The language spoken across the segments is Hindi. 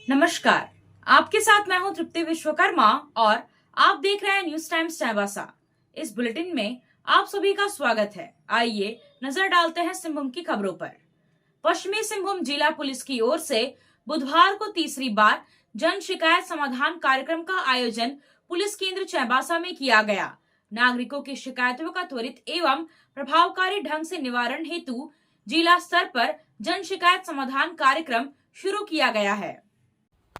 नमस्कार, आपके साथ मैं हूं तृप्ति विश्वकर्मा और आप देख रहे हैं न्यूज टाइम्स चाईबासा। इस बुलेटिन में आप सभी का स्वागत है। आइए नजर डालते हैं सिंहभूम की खबरों पर। पश्चिमी सिंहभूम जिला पुलिस की ओर से बुधवार को तीसरी बार जन शिकायत समाधान कार्यक्रम का आयोजन पुलिस केंद्र चाईबासा में किया गया। नागरिकों की शिकायतों का त्वरित एवं प्रभावकारी ढंग से निवारण हेतु जिला स्तर पर जन शिकायत समाधान कार्यक्रम शुरू किया गया है।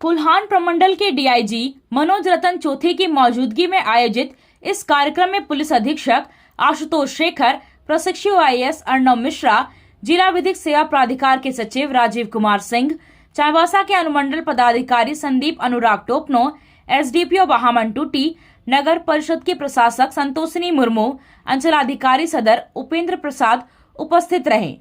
कुल्हान प्रमंडल के डीआईजी मनोज रतन चौथे की मौजूदगी में आयोजित इस कार्यक्रम में पुलिस अधीक्षक आशुतोष शेखर, प्रशिक्षु आईएएस अर्णव मिश्रा, जिला विधिक सेवा प्राधिकार के सचिव राजीव कुमार सिंह, चाईबासा के अनुमंडल पदाधिकारी संदीप अनुराग टोपनो, एसडीपीओ बहामन टूटी, नगर परिषद के प्रशासक संतोषिनी मुर्मू, अंचलाधिकारी सदर उपेंद्र प्रसाद उपस्थित रहे।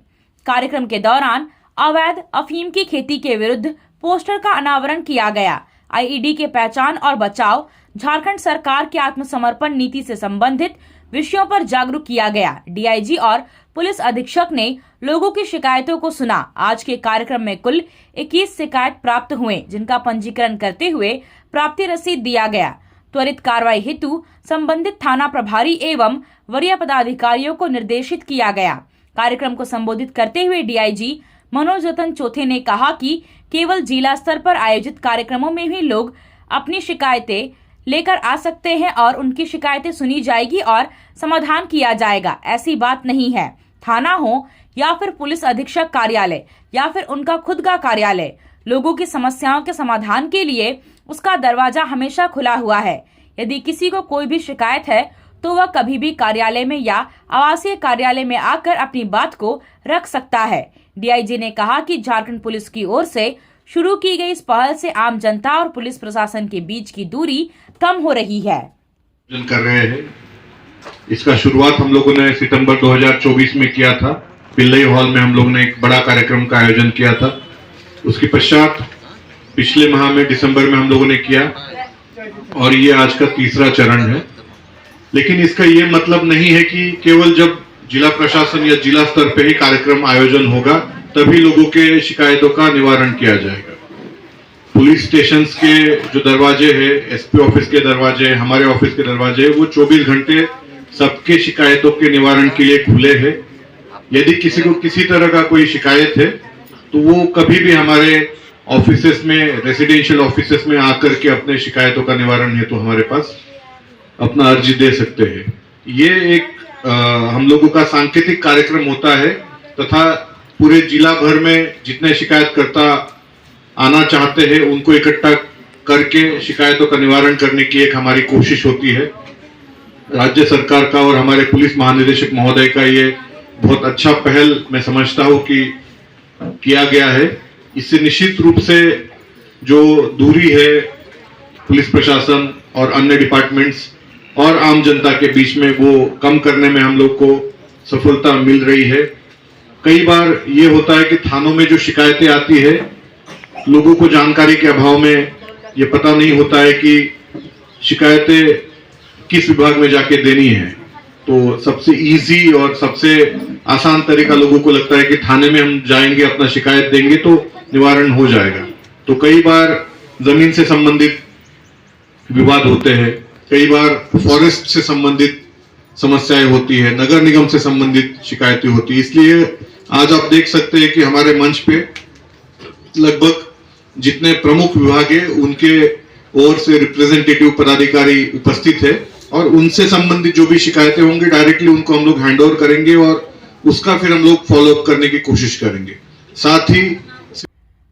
कार्यक्रम के दौरान अवैध अफीम की खेती के विरुद्ध पोस्टर का अनावरण किया गया। आईईडी के पहचान और बचाव, झारखंड सरकार की आत्मसमर्पण नीति से संबंधित विषयों पर जागरूक किया गया। डीआईजी और पुलिस अधीक्षक ने लोगों की शिकायतों को सुना। आज के कार्यक्रम में कुल 21 शिकायत प्राप्त हुए, जिनका पंजीकरण करते हुए प्राप्ति रसीद दिया गया। त्वरित कार्रवाई हेतु संबंधित थाना प्रभारी एवं वरीय पदाधिकारियों को निर्देशित किया गया। कार्यक्रम को संबोधित करते हुए डीआईजी मनोज रतन चौथे ने कहा कि केवल जिला स्तर पर आयोजित कार्यक्रमों में ही लोग अपनी शिकायतें लेकर आ सकते हैं और उनकी शिकायतें सुनी जाएगी और समाधान किया जाएगा। ऐसी बात नहीं है। थाना हो या फिर पुलिस अधीक्षक कार्यालय या फिर उनका खुद का कार्यालय, लोगों की समस्याओं के समाधान के लिए उसका दरवाजा हमेशा खुला हुआ है। यदि किसी को कोई भी शिकायत है तो वह कभी भी कार्यालय में या आवासीय कार्यालय में आकर अपनी बात को रख सकता है। डीआईजी ने कहा कि झारखंड पुलिस की ओर से शुरू की गई इस पहल से आम जनता और पुलिस प्रशासन के बीच की दूरी कम हो रही है। कर रहे हैं। इसका शुरुआत हम लोगों ने सितंबर 2024 में किया था। पिल्लई हॉल में हम लोग ने एक बड़ा कार्यक्रम का आयोजन किया था। उसके पश्चात पिछले माह में दिसंबर में हम लोगों ने किया और ये आज का तीसरा चरण है। लेकिन इसका ये मतलब नहीं है कि केवल जब जिला प्रशासन या जिला स्तर पे ही कार्यक्रम आयोजन होगा तभी लोगों के शिकायतों का निवारण किया जाएगा। पुलिस स्टेशंस के जो दरवाजे हैं, एसपी ऑफिस के दरवाजे, हमारे ऑफिस के दरवाजे, वो 24 घंटे सबके शिकायतों के निवारण के लिए खुले हैं। यदि किसी को किसी तरह का कोई शिकायत है तो वो कभी भी हमारे ऑफिसेस में, रेसिडेंशियल ऑफिसेस में आकर के अपने शिकायतों का निवारण हेतु हमारे पास अपना अर्जी दे सकते हैं। ये एक हम लोगों का सांकेतिक कार्यक्रम होता है तथा पूरे जिला भर में जितने शिकायतकर्ता आना चाहते हैं उनको इकट्ठा करके शिकायतों का निवारण करने की एक हमारी कोशिश होती है। राज्य सरकार का और हमारे पुलिस महानिदेशक महोदय का ये बहुत अच्छा पहल मैं समझता हूँ कि किया गया है। इससे निश्चित रूप से जो दूरी है पुलिस प्रशासन और अन्य डिपार्टमेंट्स और आम जनता के बीच में वो कम करने में हम लोग को सफलता मिल रही है। कई बार ये होता है कि थानों में जो शिकायतें आती है, लोगों को जानकारी के अभाव में ये पता नहीं होता है कि शिकायतें किस विभाग में जाके देनी है। तो सबसे इजी और सबसे आसान तरीका लोगों को लगता है कि थाने में हम जाएंगे, अपना शिकायत देंगे तो निवारण हो जाएगा। तो कई बार जमीन से संबंधित विवाद होते हैं, कई बार फॉरेस्ट से संबंधित समस्याएं होती है, नगर निगम से संबंधित शिकायतें होती है। इसलिए आज आप देख सकते हैं कि हमारे मंच पे लगभग जितने प्रमुख विभाग है उनके ओर से रिप्रेजेंटेटिव पदाधिकारी उपस्थित है और उनसे संबंधित जो भी शिकायतें होंगी डायरेक्टली उनको हम लोग हैंड ओवर करेंगे और उसका फिर हम लोग फॉलो अप करने की कोशिश करेंगे। साथ ही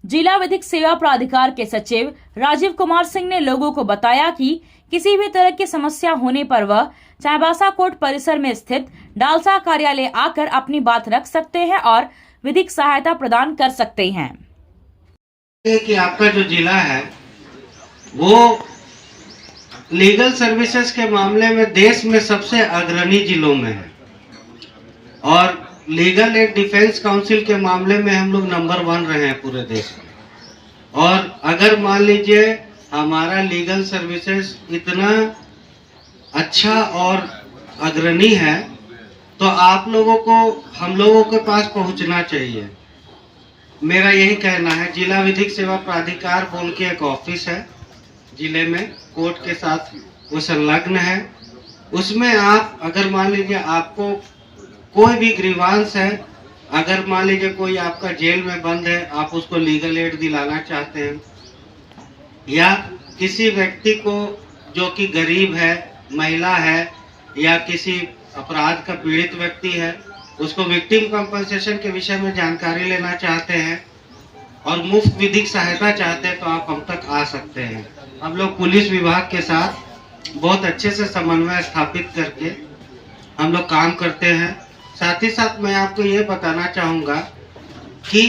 जिला विधिक सेवा प्राधिकार के सचिव राजीव कुमार सिंह ने लोगों को बताया कि किसी भी तरह की समस्या होने पर वह चाईबासा कोर्ट परिसर में स्थित डालसा कार्यालय आकर अपनी बात रख सकते हैं और विधिक सहायता प्रदान कर सकते हैं। कि आपका जो जिला है वो लीगल सर्विसेज के मामले में देश में सबसे अग्रणी जिलों में है और लीगल एड डिफेंस काउंसिल के मामले में हम लोग नंबर 1 रहे हैं पूरे देश में। और अगर मान लीजिए हमारा लीगल सर्विसेज इतना अच्छा और अग्रणी है तो आप लोगों को हम लोगों के पास पहुंचना चाहिए। मेरा यही कहना है, जिला विधिक सेवा प्राधिकार बोल के एक ऑफिस है जिले में, कोर्ट के साथ वो संलग्न है। उसमें आप अगर मान लीजिए आपको कोई भी ग्रीवांस है, अगर मान लीजिए कोई आपका जेल में बंद है, आप उसको लीगल एड दिलाना चाहते हैं, या किसी व्यक्ति को जो कि गरीब है, महिला है, या किसी अपराध का पीड़ित व्यक्ति है, उसको विक्टिम कंपनसेशन के विषय में जानकारी लेना चाहते हैं और मुफ्त विधिक सहायता चाहते हैं, तो आप हम तक आ सकते हैं। हम लोग पुलिस विभाग के साथ बहुत अच्छे से समन्वय स्थापित करके हम लोग काम करते हैं। साथ ही साथ मैं आपको ये बताना चाहूँगा कि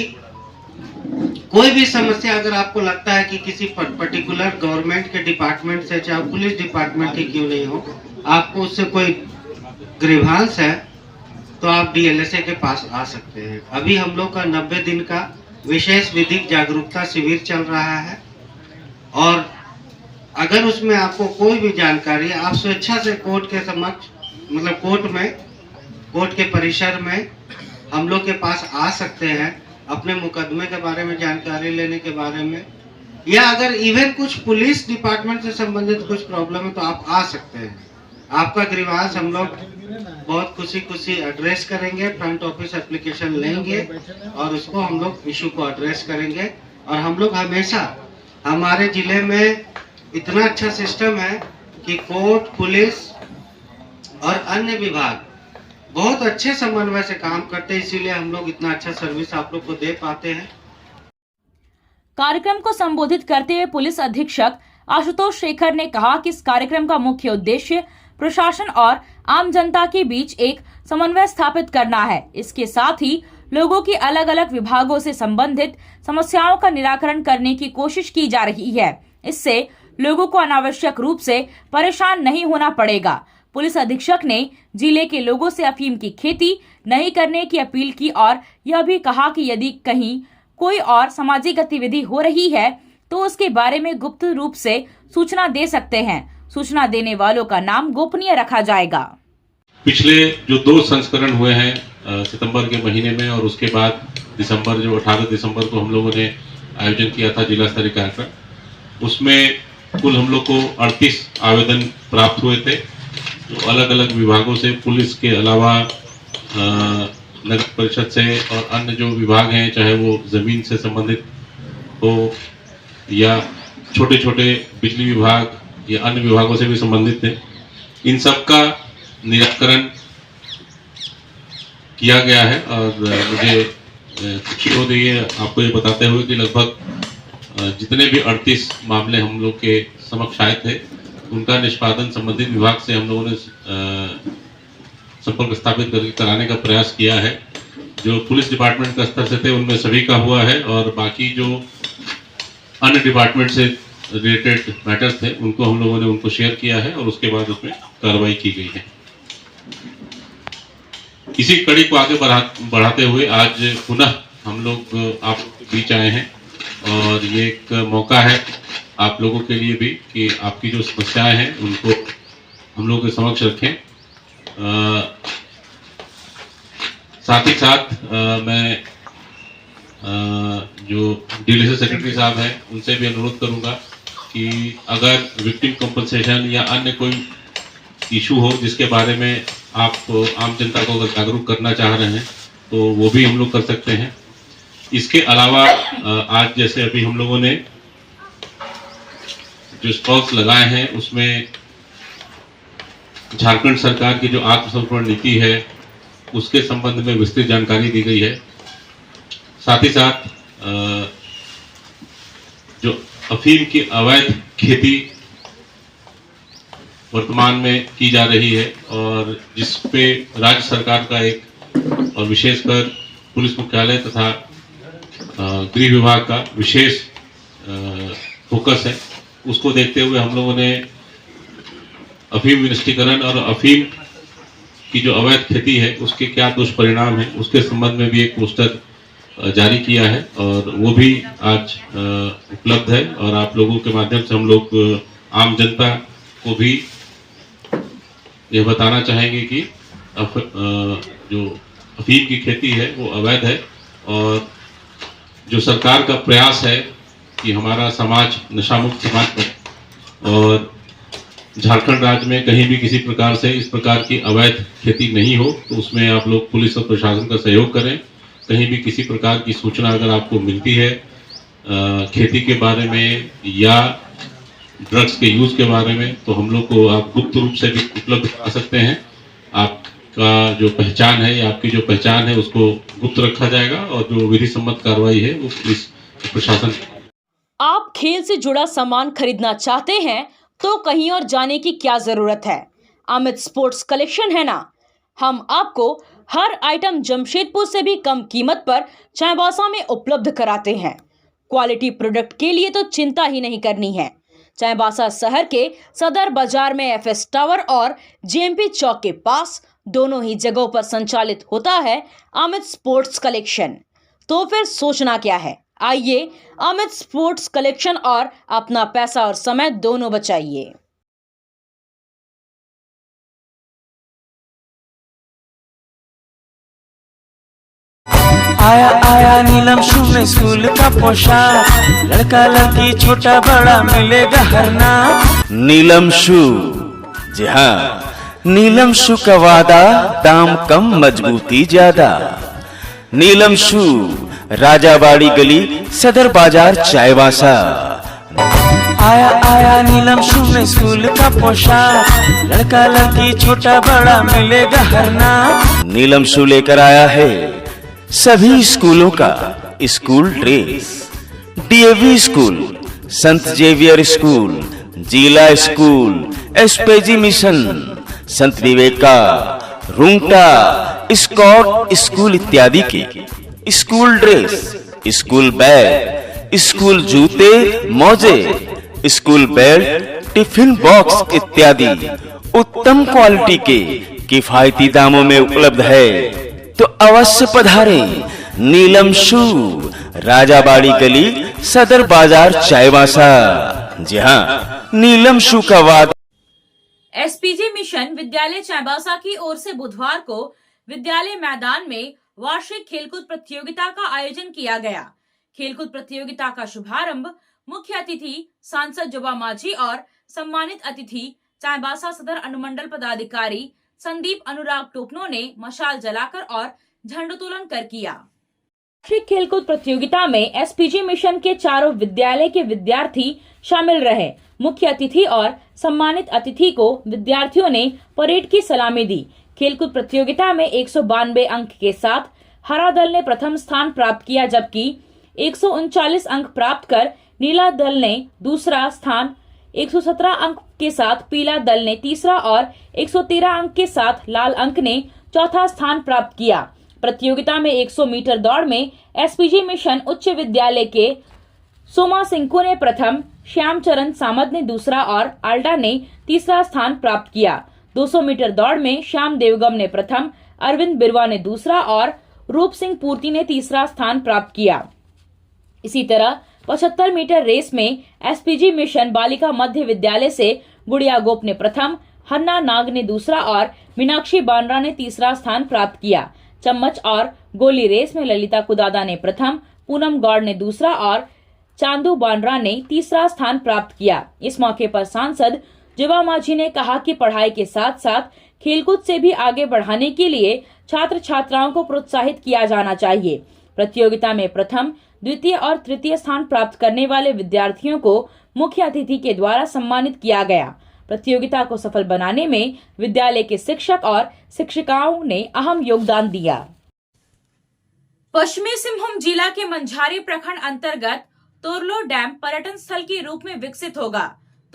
कोई भी समस्या अगर आपको लगता है कि किसी पर्टिकुलर गवर्नमेंट के डिपार्टमेंट से, चाहे पुलिस डिपार्टमेंट की क्यों नहीं हो, आपको उससे कोई ग्रीवांस है, तो आप डीएलएसए के पास आ सकते हैं। अभी हम लोग का 90 दिन का विशेष विधिक जागरूकता शिविर चल रहा है, और अगर उसमें आपको कोई भी जानकारी, आप स्वेच्छा से कोर्ट के समक्ष, मतलब कोर्ट के परिसर में हम लोग के पास आ सकते हैं, अपने मुकदमे के बारे में जानकारी लेने के बारे में, या अगर इवन कुछ पुलिस डिपार्टमेंट से संबंधित कुछ प्रॉब्लम है तो आप आ सकते हैं। आपका ग्रीवांस हम लोग बहुत खुशी एड्रेस करेंगे, फ्रंट ऑफिस एप्लीकेशन लेंगे और उसको हम लोग इशू को एड्रेस करेंगे। और हम लोग हमेशा, हमारे जिले में इतना अच्छा सिस्टम है कि कोर्ट, पुलिस और अन्य विभाग बहुत अच्छे समन्वय से काम करते हैं, इसीलिए हम लोग इतना अच्छा सर्विस आप लोग को दे पाते हैं। कार्यक्रम को संबोधित करते हुए पुलिस अधीक्षक आशुतोष शेखर ने कहा कि इस कार्यक्रम का मुख्य उद्देश्य प्रशासन और आम जनता के बीच एक समन्वय स्थापित करना है। इसके साथ ही लोगों की अलग अलग विभागों से संबंधित समस्याओं का निराकरण करने की कोशिश की जा रही है। इससे लोगों को अनावश्यक रूप से परेशान नहीं होना पड़ेगा। पुलिस अधीक्षक ने जिले के लोगों से अफीम की खेती नहीं करने की अपील की और यह भी कहा कि यदि कहीं कोई और सामाजिक गतिविधि हो रही है तो उसके बारे में गुप्त रूप से सूचना दे सकते हैं। सूचना देने वालों का नाम गोपनीय रखा जाएगा। पिछले जो 2 संस्करण हुए हैं सितंबर के महीने में, और उसके बाद दिसंबर, जो 18 दिसंबर को हम लोगों ने आयोजन किया था जिला स्तरीय कार्यक्रम, उसमें कुल हम लोग को 38 आवेदन प्राप्त हुए थे, जो अलग अलग विभागों से, पुलिस के अलावा नगर परिषद से और अन्य जो विभाग हैं, चाहे वो जमीन से संबंधित हो या छोटे छोटे बिजली विभाग या अन्य विभागों से भी संबंधित थे, इन सब का निराकरण किया गया है। और मुझे खुशी हो रही है आपको ये बताते हुए कि लगभग जितने भी 38 मामले हम लोग के समक्ष आए थे, उनका निष्पादन संबंधित विभाग से हम लोगों ने संपर्क स्थापित करके कराने का प्रयास किया है। जो पुलिस डिपार्टमेंट का स्तर से थे उनमें सभी का हुआ है, और बाकी जो अन्य डिपार्टमेंट से रिलेटेड मैटर्स थे उनको हम लोगों ने उनको शेयर किया है और उसके बाद उसमें कार्रवाई की गई है। इसी कड़ी को आगे बढ़ाते हुए आज पुनः हम लोग आप बीच आए हैं, और ये एक मौका है आप लोगों के लिए भी कि आपकी जो समस्याएं हैं उनको हम लोग के समक्ष रखें। साथ ही साथ मैं जो डीएलएसए सेक्रेटरी साहब हैं उनसे भी अनुरोध करूंगा कि अगर विक्टिम कंपनसेशन या अन्य कोई इशू हो जिसके बारे में आप आम जनता को अगर जागरूक करना चाह रहे हैं तो वो भी हम लोग कर सकते हैं। इसके अलावा आज जैसे अभी हम लोगों ने जो स्टॉल्स लगाए हैं उसमें झारखंड सरकार की जो आत्मसमर्पण नीति है उसके संबंध में विस्तृत जानकारी दी गई है। साथ ही साथ जो अफीम की अवैध खेती वर्तमान में की जा रही है और जिस पे राज्य सरकार का एक और विशेषकर पुलिस मुख्यालय तथा गृह विभाग का विशेष फोकस है, उसको देखते हुए हम लोगों ने अफीम विनिष्टीकरण और अफीम की जो अवैध खेती है उसके क्या दुष्परिणाम है उसके संबंध में भी एक पोस्टर जारी किया है और वो भी आज उपलब्ध है। और आप लोगों के माध्यम से हम लोग आम जनता को भी यह बताना चाहेंगे कि जो अफीम की खेती है वो अवैध है और जो सरकार का प्रयास है कि हमारा समाज नशा मुक्त समाज बने और झारखंड राज्य में कहीं भी किसी प्रकार से इस प्रकार की अवैध खेती नहीं हो, तो उसमें आप लोग पुलिस और प्रशासन का सहयोग करें। कहीं भी किसी प्रकार की सूचना अगर आपको मिलती है खेती के बारे में या ड्रग्स के यूज के बारे में, तो हम लोग को आप गुप्त रूप से भी उपलब्ध करा सकते हैं। आपका जो पहचान है या आपकी जो पहचान है उसको गुप्त रखा जाएगा और जो विधि सम्मत कार्रवाई है वो पुलिस प्रशासन। आप खेल से जुड़ा सामान खरीदना चाहते हैं तो कहीं और जाने की क्या जरूरत है। अमित स्पोर्ट्स कलेक्शन है ना। हम आपको हर आइटम जमशेदपुर से भी कम कीमत पर चाईबासा में उपलब्ध कराते हैं। क्वालिटी प्रोडक्ट के लिए तो चिंता ही नहीं करनी है। चाईबासा शहर के सदर बाजार में एफएस टावर और जेएमपी चौक के पास दोनों ही जगहों पर संचालित होता है अमित स्पोर्ट्स कलेक्शन। तो फिर सोचना क्या है, आइए अमित स्पोर्ट्स कलेक्शन और अपना पैसा और समय दोनों बचाइए। आया आया नीलम शू में स्कूल का पोशाक, लड़का लड़की छोटा बड़ा मिलेगा हर नाम। नीलम शू, जी हाँ, नीलम शू का वादा, दाम कम मजबूती ज्यादा। नीलम शू, राजाबाड़ी गली, सदर बाजार, चाईबासा। आया आया नीलम शू में स्कूल का पोशाक, लड़का लड़की छोटा बड़ा मिलेगा हर नाम। नीलम शू लेकर आया है सभी स्कूलों का स्कूल ड्रेस। डीएवी स्कूल, संत जेवियर स्कूल, जिला स्कूल, एसपीजी मिशन, संत विवेका, रुंगटा, स्कॉट स्कूल इत्यादि के school dress, school bag, school जूते, मोजे, स्कूल बेल्ट, टिफिन बॉक्स इत्यादि उत्तम क्वालिटी के किफायती दामों में उपलब्ध है। तो अवश्य पधारें। नीलम शू, राजाबाड़ी गली, सदर बाजार, चाईबासा। जी हाँ, नीलम शू का वादा। एसपीजी मिशन विद्यालय चाईबासा की ओर से बुधवार को विद्यालय मैदान में वार्षिक खेलकूद प्रतियोगिता का आयोजन किया गया। खेलकूद प्रतियोगिता का शुभारंभ मुख्य अतिथि सांसद जोबा मांझी और सम्मानित अतिथि चाईबासा सदर अनुमंडल पदाधिकारी संदीप अनुराग टोपनो ने मशाल जलाकर और झंडोत्तोलन कर किया। वार्षिक खेलकूद प्रतियोगिता में एसपीजी मिशन के चारों विद्यालय के विद्यार्थी शामिल रहे। मुख्य अतिथि और सम्मानित अतिथि को विद्यार्थियों ने परेड की सलामी दी। खेलकूद प्रतियोगिता में 192 अंक के साथ हरा दल ने प्रथम स्थान प्राप्त किया, जबकि 139 अंक प्राप्त कर नीला दल ने दूसरा स्थान, 117 अंक के साथ पीला दल ने तीसरा और 113 अंक के साथ लाल अंक ने चौथा स्थान प्राप्त किया। प्रतियोगिता में 100 मीटर दौड़ में एसपीजी मिशन उच्च विद्यालय के सोमा सिंको ने प्रथम, श्यामचरण सामद ने दूसरा और आल्डा ने तीसरा स्थान प्राप्त किया। 200 मीटर दौड़ में श्याम देवगम ने प्रथम, अरविंद बिरवा ने दूसरा और रूप सिंह पूर्ति ने तीसरा स्थान प्राप्त किया। इसी तरह 75 मीटर रेस में एसपीजी मिशन बालिका मध्य विद्यालय से गुड़िया गोप ने प्रथम, हन्ना नाग ने दूसरा और मीनाक्षी बांड्रा ने तीसरा स्थान प्राप्त किया। चम्मच और गोली रेस में ललिता कुदादा ने प्रथम, पूनम गौड़ ने दूसरा और चांदू बांड्रा ने तीसरा स्थान प्राप्त किया। इस मौके पर सांसद जोबा मांझी ने कहा कि पढ़ाई के साथ साथ खेलकूद से भी आगे बढ़ाने के लिए छात्र छात्राओं को प्रोत्साहित किया जाना चाहिए। प्रतियोगिता में प्रथम, द्वितीय और तृतीय स्थान प्राप्त करने वाले विद्यार्थियों को मुख्य अतिथि के द्वारा सम्मानित किया गया। प्रतियोगिता को सफल बनाने में विद्यालय के शिक्षक और शिक्षिकाओं ने अहम योगदान दिया। पश्चिमी सिंहभूम जिला के मंझारी प्रखंड अंतर्गत तोरलो डैम पर्यटन स्थल के रूप में विकसित होगा।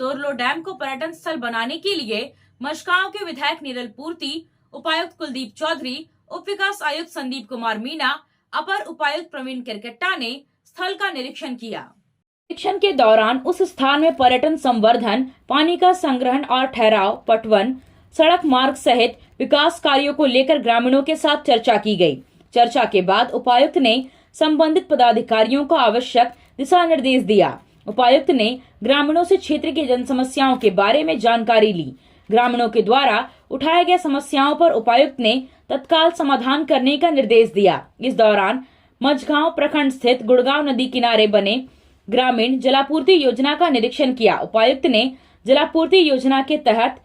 तोरलो डैम को पर्यटन स्थल बनाने के लिए मशगांव के विधायक निरल पूर्ति, उपायुक्त कुलदीप चौधरी, उप विकास आयुक्त संदीप कुमार मीणा, अपर उपायुक्त प्रवीण किरकेट्टा ने स्थल का निरीक्षण किया। निरीक्षण के दौरान उस स्थान में पर्यटन संवर्धन, पानी का संग्रहण और ठहराव, पटवन, सड़क मार्ग सहित विकास कार्यों को लेकर ग्रामीणों के साथ चर्चा की गई। चर्चा के बाद उपायुक्त ने संबंधित पदाधिकारियों को आवश्यक दिशा निर्देश दिया। उपायुक्त ने ग्रामीणों से क्षेत्र की जन समस्याओं के बारे में जानकारी ली। ग्रामीणों के द्वारा उठाए गए समस्याओं पर उपायुक्त ने तत्काल समाधान करने का निर्देश दिया। इस दौरान मझगांव प्रखंड स्थित गुड़गांव नदी किनारे बने ग्रामीण जलापूर्ति योजना का निरीक्षण किया। उपायुक्त ने जलापूर्ति योजना के तहत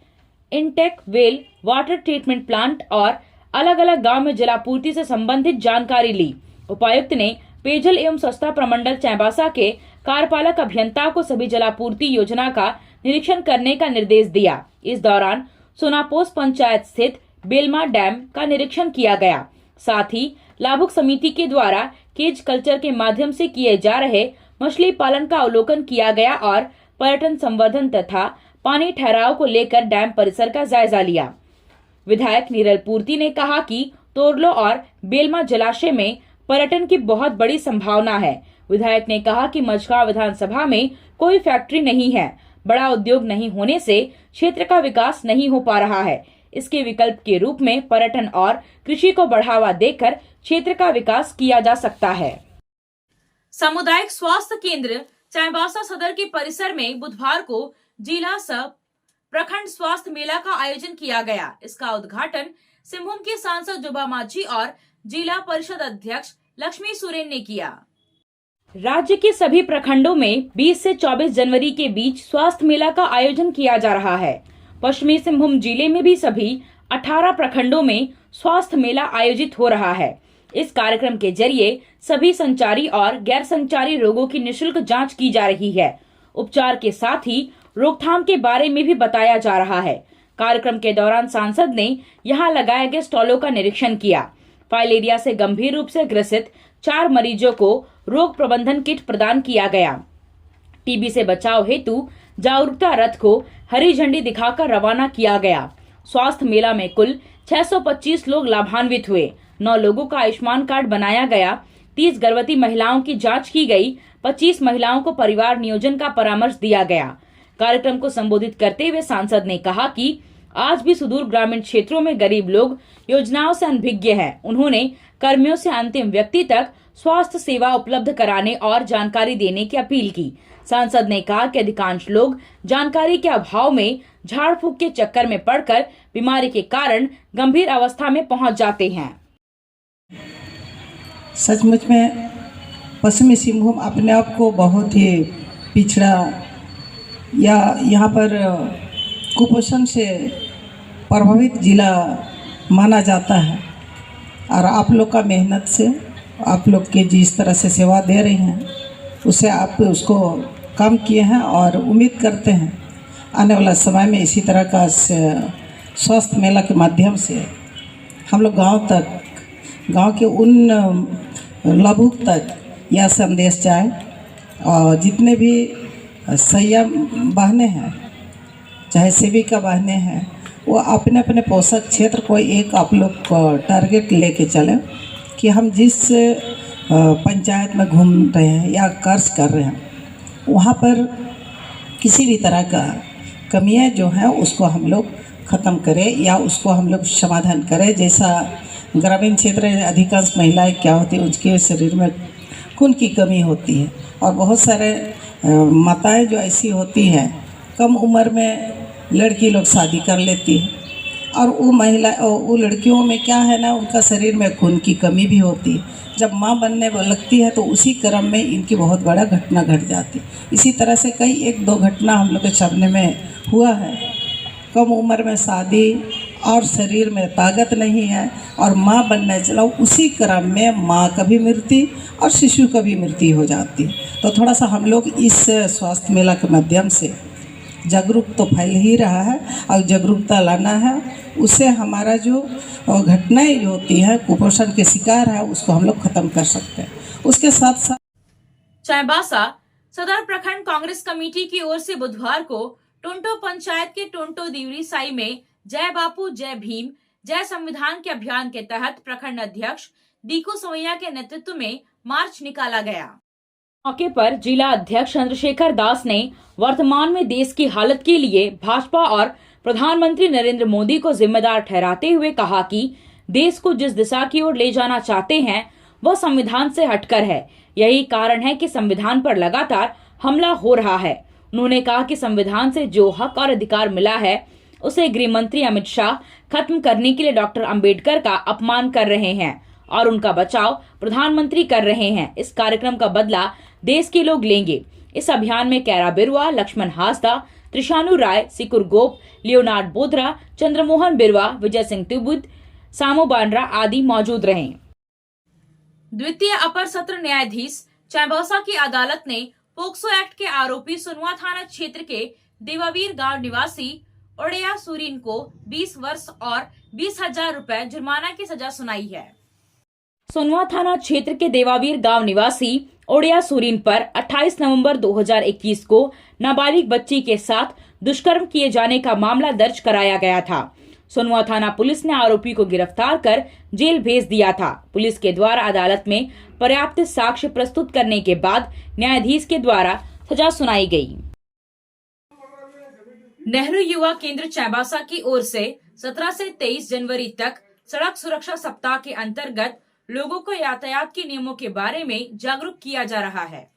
intake well, water treatment plant और अलग अलग गांव में जलापूर्ति से संबंधित जानकारी ली। उपायुक्त ने पेयजल एवं स्वच्छता प्रमंडल चाईबासा के कार्यपालक अभियंता को सभी जलापूर्ति योजना का निरीक्षण करने का निर्देश दिया। इस दौरान सोनापोस पंचायत स्थित बेलमा डैम का निरीक्षण किया गया। साथ ही लाभुक समिति के द्वारा केज कल्चर के माध्यम से किए जा रहे मछली पालन का अवलोकन किया गया और पर्यटन संवर्धन तथा पानी ठहराव को लेकर डैम परिसर का जायजा लिया। विधायक नीरल पूर्ति ने कहा कि तोरलो और बेलमा जलाशय में पर्यटन की बहुत बड़ी संभावना है। विधायक ने कहा कि मझगांव विधानसभा में कोई फैक्ट्री नहीं है, बड़ा उद्योग नहीं होने से क्षेत्र का विकास नहीं हो पा रहा है। इसके विकल्प के रूप में पर्यटन और कृषि को बढ़ावा देकर क्षेत्र का विकास किया जा सकता है। सामुदायिक स्वास्थ्य केंद्र चाईबासा सदर के परिसर में बुधवार को जिला सब प्रखंड स्वास्थ्य मेला का आयोजन किया गया। इसका उद्घाटन सिंहभूम के सांसद जोबा माझी और जिला परिषद अध्यक्ष लक्ष्मी सोरेन ने किया। राज्य के सभी प्रखंडों में 20 से 24 जनवरी के बीच स्वास्थ्य मेला का आयोजन किया जा रहा है। पश्चिमी सिंहभूम जिले में भी सभी 18 प्रखंडों में स्वास्थ्य मेला आयोजित हो रहा है। इस कार्यक्रम के जरिए सभी संचारी और गैर संचारी रोगों की निःशुल्क जांच की जा रही है। उपचार के साथ ही रोकथाम के बारे में भी बताया जा रहा है। कार्यक्रम के दौरान सांसद ने यहां लगाए गए स्टॉलों का निरीक्षण किया। फाइलेरिया से गंभीर रूप से ग्रसित 4 मरीजों को रोग प्रबंधन किट प्रदान किया गया। टीबी से बचाव हेतु जागरूकता रथ को हरी झंडी दिखाकर रवाना किया गया। स्वास्थ्य मेला में कुल 625 लोग लाभान्वित हुए। 9 लोगों का आयुष्मान कार्ड बनाया गया। 30 गर्भवती महिलाओं की जांच की गई। 25 महिलाओं को परिवार नियोजन का परामर्श दिया गया। कार्यक्रम को संबोधित करते हुए सांसद ने कहा कि आज भी सुदूर ग्रामीण क्षेत्रों में गरीब लोग योजनाओं से अनभिज्ञ हैं। उन्होंने कर्मियों से अंतिम व्यक्ति तक स्वास्थ्य सेवा उपलब्ध कराने और जानकारी देने की अपील की। सांसद ने कहा कि अधिकांश लोग जानकारी के अभाव में झाड़ फूक के चक्कर में पड़कर बीमारी के कारण गंभीर अवस्था में पहुंच जाते हैं। सचमुच में पश्चिमी सिंहभूम अपने आप को बहुत ही पिछड़ा या यहाँ पर कुपोषण से प्रभावित जिला माना जाता है। और आप लोग का मेहनत से आप लोग के जिस तरह से सेवा दे रही हैं उससे आप उसको कम किए हैं और उम्मीद करते हैं आने वाला समय में इसी तरह का स्वास्थ्य मेला के माध्यम से हम लोग गांव के उन लाभुक तक यह संदेश जाए और जितने भी सैया बहनें हैं चाहे सेविका बहनें हैं वो अपने अपने पोषक क्षेत्र को एक आप लोग को टारगेट लेके चलें कि हम जिस पंचायत में घूम रहे हैं या कार्य कर रहे हैं वहाँ पर किसी भी तरह का कमियाँ जो हैं उसको हम लोग ख़त्म करें या उसको हम लोग समाधान करें। जैसा ग्रामीण क्षेत्र में अधिकांश महिलाएं क्या होती है उनके शरीर में खून की कमी होती है और बहुत सारे माताएं जो ऐसी होती हैं कम उम्र में लड़की लोग शादी कर लेती है और वो लड़कियों में क्या है ना उनका शरीर में खून की कमी भी होती है। जब माँ बनने लगती है तो उसी क्रम में इनकी बहुत बड़ा घटना घट जाती है। इसी तरह से कई 1-2 घटना हम लोग के सामने में हुआ है। कम उम्र में शादी और शरीर में ताकत नहीं है और माँ बनने चला उसी क्रम में माँ का भी मृत्यु और शिशु का भी मृत्यु हो जाती है। तो थोड़ा सा हम लोग इस स्वास्थ्य मेला के माध्यम से जागरूक तो फैल ही रहा है और जागरूकता लाना है। उससे हमारा जो घटनाएं जो होती हैं कुपोषण के शिकार है उसको हम लोग खत्म कर सकते हैं। उसके साथ साथ चाईबासा सदर प्रखंड कांग्रेस कमेटी की ओर से बुधवार को टोंटो पंचायत के टोंटो दिवरी साई में जय बापू जय भीम जय संविधान के अभियान के तहत प्रखंड अध्यक्ष दीकू सोमैया के नेतृत्व में मार्च निकाला गया। मौके पर जिला अध्यक्ष चंद्रशेखर दास ने वर्तमान में देश की हालत के लिए भाजपा और प्रधानमंत्री नरेंद्र मोदी को जिम्मेदार ठहराते हुए कहा कि देश को जिस दिशा की ओर ले जाना चाहते हैं वह संविधान से हटकर है। यही कारण है कि संविधान पर लगातार हमला हो रहा है। उन्होंने कहा कि संविधान से जो हक और अधिकार मिला है उसे गृह मंत्री अमित शाह खत्म करने के लिए डॉक्टर अंबेडकर का अपमान कर रहे हैं और उनका बचाव प्रधानमंत्री कर रहे हैं। इस कार्यक्रम का बदला देश के लोग लेंगे। इस अभियान में कैरा बिरुवा, लक्ष्मण हासदा, त्रिशानु राय, सिकुर गोप, लियोनार्ड बोधरा, चंद्रमोहन बिरुवा, विजय सिंह तिबुद, सामो बांड्रा आदि मौजूद रहे। द्वितीय अपर सत्र न्यायाधीश चाईबासा की अदालत ने पोक्सो एक्ट के आरोपी सोनवा थाना क्षेत्र के देवावीर गांव निवासी ओडिया सूरीन को 20 वर्ष और 20,000 रुपए जुर्माना की सजा सुनाई है। सोनवा थाना क्षेत्र के देवावीर गांव निवासी ओडिया सूरीन पर 28 नवंबर 2021 को नाबालिग बच्ची के साथ दुष्कर्म किए जाने का मामला दर्ज कराया गया था। सोनवा थाना पुलिस ने आरोपी को गिरफ्तार कर जेल भेज दिया था। पुलिस के द्वारा अदालत में पर्याप्त साक्ष्य प्रस्तुत करने के बाद न्यायाधीश के द्वारा सजा सुनाई गई। नेहरू युवा केंद्र चाईबासा की ओर से 17 से 23 जनवरी तक सड़क सुरक्षा सप्ताह के अंतर्गत लोगों को यातायात के नियमों के बारे में जागरूक किया जा रहा है।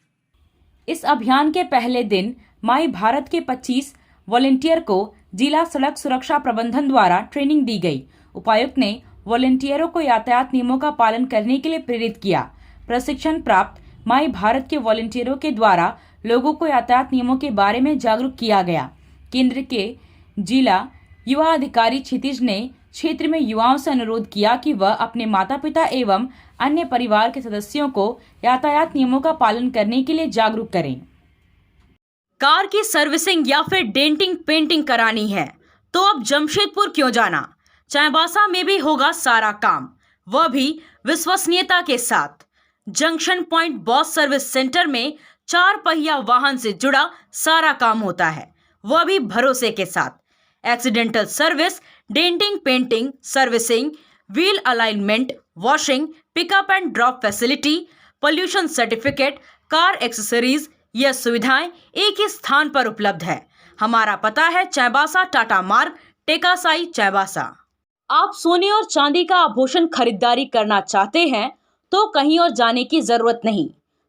इस अभियान के पहले दिन माई भारत के 25 वॉलंटियर को जिला सड़क सुरक्षा प्रबंधन द्वारा ट्रेनिंग दी गई। उपायुक्त ने वॉलंटियरों को यातायात नियमों का पालन करने के लिए प्रेरित किया। प्रशिक्षण प्राप्त माई भारत के वॉलंटियरों के द्वारा लोगों को यातायात नियमों के बारे में जागरूक किया गया। केंद्र के जिला युवा अधिकारी क्षितिज ने क्षेत्र में युवाओं से अनुरोध किया कि वह अपने माता पिता एवं अन्य परिवार के सदस्यों को यातायात नियमों का पालन करने के लिए जागरूक करें। कार की सर्विसिंग या फिर डेंटिंग पेंटिंग करानी है तो अब जमशेदपुर क्यों जाना। चाईबासा में भी होगा सारा काम, वह भी विश्वसनीयता के साथ। Junction point boss service centre में 4 पहिया वाहन से जुड़ा सारा काम होता है, वह भी भरोसे के साथ। Accidental service, denting painting, servicing, wheel alignment, washing, pickup and drop facility, pollution certificate, car accessories, यह सुविधाएं एक ही स्थान पर उपलब्ध है। हमारा पता है चाईबासा टाटा मार्ग, टेकासाई, चाईबासा। आप सोने और चांदी का आभूषण खरीदारी करना चाहते हैं तो कहीं और जाने की जरूरत नहीं।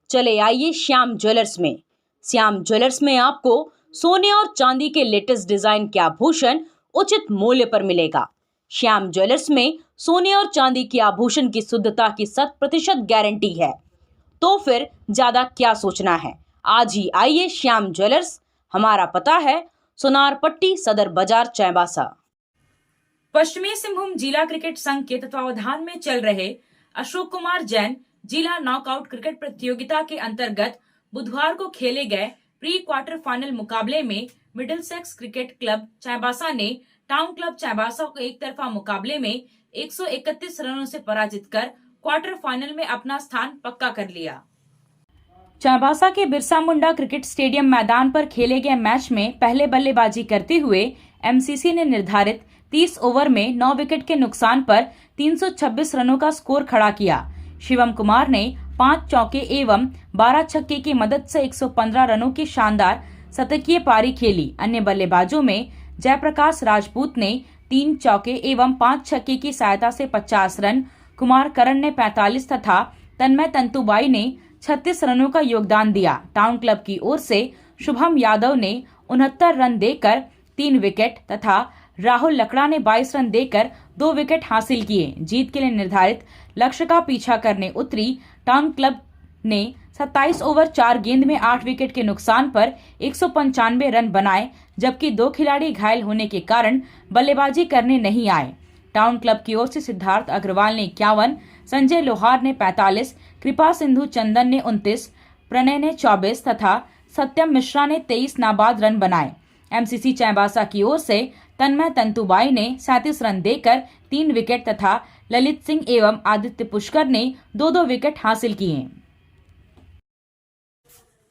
चले आइए श्याम ज्वेलर्स में। श्याम ज्वेलर्स में आपको सोने और चांदी के लेटेस्ट डिजाइन के आभूषण उचित मूल्य पर मिलेगा। श्याम ज्वेलर्स में सोने और चांदी के आभूषण की शुद्धता की 100% गारंटी है। तो फिर ज्यादा क्या सोचना है, आज ही आइए श्याम ज्वेलर्स। हमारा पता है सोनारपट्टी, सदर बाजार, चाईबासा। पश्चिमी सिंहभूम जिला क्रिकेट संघ के तत्वावधान में चल रहे अशोक कुमार जैन जिला नॉकआउट क्रिकेट प्रतियोगिता के अंतर्गत बुधवार को खेले गए प्री क्वार्टर फाइनल मुकाबले में मिडिलसेक्स क्रिकेट क्लब चाईबासा ने टाउन क्लब चाईबासा को एक तरफा मुकाबले में 131 रनों से पराजित कर क्वार्टर फाइनल में अपना स्थान पक्का कर लिया। चाईबासा के बिरसा मुंडा क्रिकेट स्टेडियम मैदान पर खेले गए मैच में पहले बल्लेबाजी करते हुए एमसीसी ने निर्धारित 30 ओवर में 9 विकेट के नुकसान पर 326 रनों का स्कोर खड़ा किया। शिवम कुमार ने 5 चौके एवं 12 छक्के की मदद से 115 रनों की शानदार शतकीय पारी खेली। अन्य बल्लेबाजों में जयप्रकाश राजपूत ने 3 चौके एवं 5 छक्के की सहायता से 50 रन, कुमार करण ने 45 तथा तन्मय तंतुबाई ने 36 रनों का योगदान दिया। टाउन क्लब की ओर से शुभम यादव ने 69 रन देकर 3 विकेट तथा राहुल लकड़ा ने 22 रन देकर 2 विकेट हासिल किए। जीत के लिए निर्धारित लक्ष्य का पीछा करने उतरी टाउन क्लब ने 27 ओवर 4 गेंद में 8 विकेट के नुकसान पर 195 रन बनाए, जबकि 2 खिलाड़ी घायल होने के कारण बल्लेबाजी करने नहीं आए। टाउन क्लब की ओर से सिद्धार्थ अग्रवाल ने 51, संजय लोहार ने 45, कृपा सिंधु चंदन ने 29, प्रणय ने 24 तथा सत्यम मिश्रा ने 23 नाबाद रन बनाए। एमसीसी चाईबासा की ओर से तन्मय तंतुबाई ने 37 रन देकर 3 विकेट तथा ललित सिंह एवं आदित्य पुष्कर ने 2-2 विकेट हासिल किए।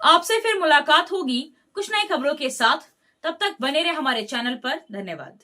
आपसे फिर मुलाकात होगी कुछ नई खबरों के साथ, तब तक बने रहे हमारे चैनल पर। धन्यवाद।